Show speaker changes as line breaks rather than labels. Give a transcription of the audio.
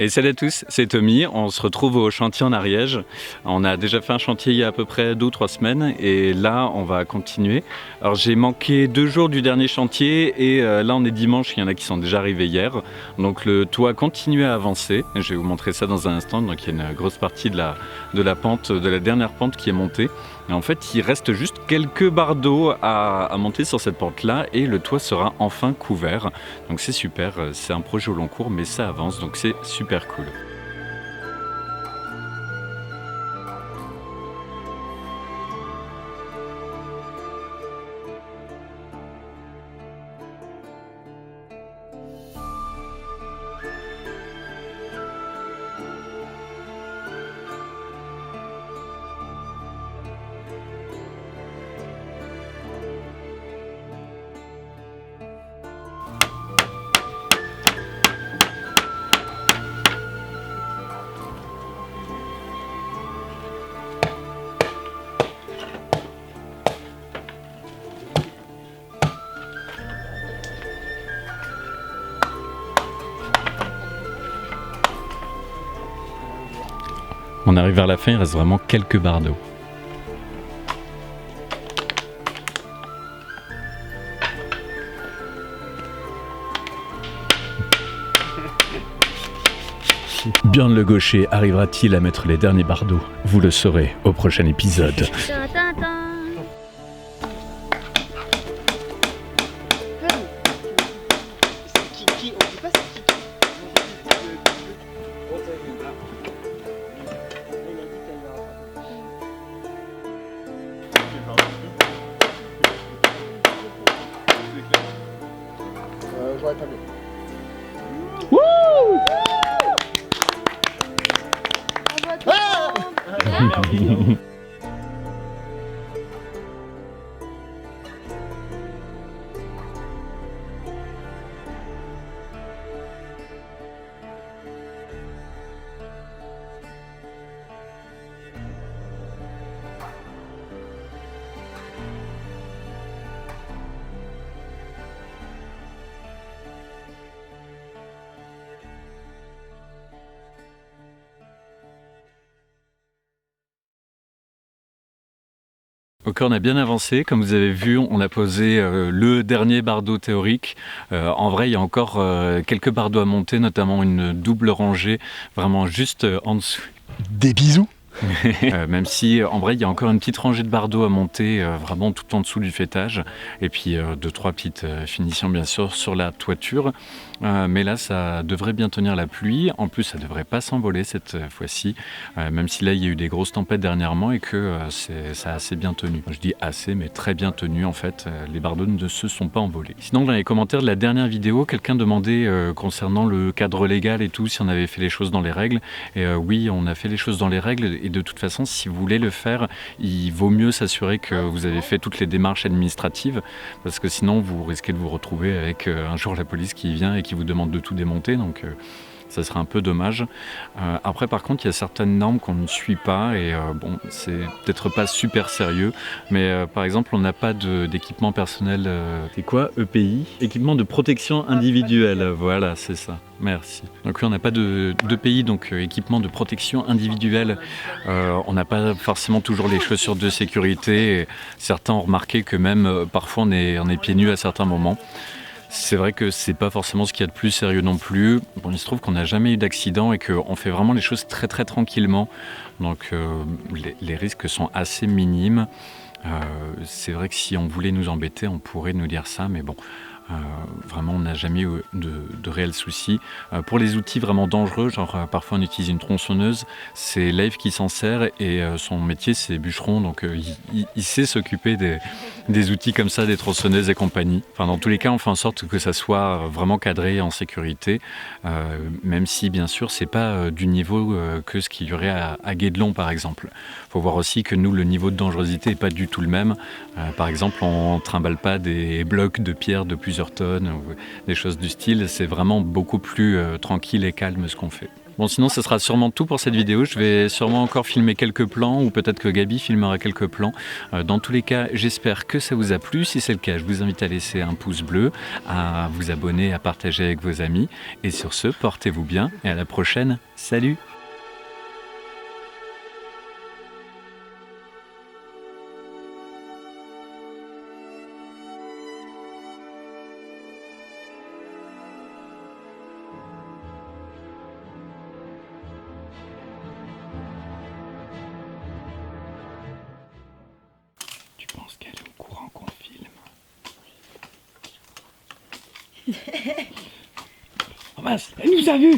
Et salut à tous, c'est Tommy, on se retrouve au chantier en Ariège. On a déjà fait un chantier il y a à peu près 2 ou 3 semaines et là on va continuer. Alors j'ai manqué 2 jours du dernier chantier et là on est dimanche, il y en a qui sont déjà arrivés hier. Donc le toit continue à avancer, je vais vous montrer ça dans un instant. Donc il y a une grosse partie de la pente, de la dernière pente qui est montée. Et en fait il reste juste quelques barres d'eau à monter sur cette pente là et le toit sera enfin couvert. Donc c'est super, c'est un projet au long cours mais ça avance donc c'est super cool. On arrive vers la fin, il reste vraiment quelques barres d'eau. Björn Le Gaucher arrivera-t-il à mettre les derniers barres d'eau? Vous le saurez au prochain épisode.
J'aurais pas mieux.
Ok, on a bien avancé, comme vous avez vu, on a posé le dernier bardeau d'eau théorique. En vrai, il y a encore quelques bardeaux d'eau à monter, notamment une double rangée, vraiment juste en dessous.
Des bisous.
Même si en vrai il y a encore une petite rangée de bardeaux à monter vraiment tout en dessous du faîtage et puis 2-3 petites finitions bien sûr sur la toiture, mais là ça devrait bien tenir la pluie. En plus ça devrait pas s'envoler cette fois-ci, même si là il y a eu des grosses tempêtes dernièrement et que ça a assez bien tenu. Je dis assez mais très bien tenu en fait, les bardeaux ne se sont pas envolés. Sinon dans les commentaires de la dernière vidéo quelqu'un demandait concernant le cadre légal et tout si on avait fait les choses dans les règles, et oui on a fait les choses dans les règles. Et de toute façon, si vous voulez le faire, il vaut mieux s'assurer que vous avez fait toutes les démarches administratives, parce que sinon vous risquez de vous retrouver avec un jour la police qui vient et qui vous demande de tout démonter, donc ça serait un peu dommage. Après par contre il y a certaines normes qu'on ne suit pas et bon c'est peut-être pas super sérieux, mais par exemple on n'a pas d'équipement personnel, c'est quoi EPI? Équipement de protection individuelle, voilà c'est ça. Merci. Donc oui, on n'a pas d'EPI, donc équipement de protection individuelle. On n'a pas forcément toujours les chaussures de sécurité. Et certains ont remarqué que même parfois on est pieds nus à certains moments. C'est vrai que c'est pas forcément ce qu'il y a de plus sérieux non plus. Bon, il se trouve qu'on n'a jamais eu d'accident et qu'on fait vraiment les choses très très tranquillement. Donc les risques sont assez minimes. C'est vrai que si on voulait nous embêter, on pourrait nous dire ça, mais bon. Vraiment on n'a jamais eu de réels soucis. Pour les outils vraiment dangereux, genre parfois on utilise une tronçonneuse, c'est Leif qui s'en sert et son métier c'est bûcheron, donc il sait s'occuper des outils comme ça, des tronçonneuses et compagnie. Enfin, dans tous les cas on fait en sorte que ça soit vraiment cadré en sécurité, même si bien sûr c'est pas du niveau que ce qu'il y aurait à Guédelon par exemple. Il faut voir aussi que nous le niveau de dangerosité n'est pas du tout le même. Par exemple on ne trimballe pas des blocs de pierre de plusieurs plusieurs tonnes ou des choses du style. C'est vraiment beaucoup plus tranquille et calme ce qu'on fait. Bon, sinon, ce sera sûrement tout pour cette vidéo. Je vais sûrement encore filmer quelques plans ou peut-être que Gaby filmera quelques plans. Dans tous les cas, j'espère que ça vous a plu. Si c'est le cas, je vous invite à laisser un pouce bleu, à vous abonner, à partager avec vos amis. Et sur ce, portez-vous bien et à la prochaine. Salut! Tu penses qu'elle est au courant qu'on filme? Oh mince, elle nous a vus!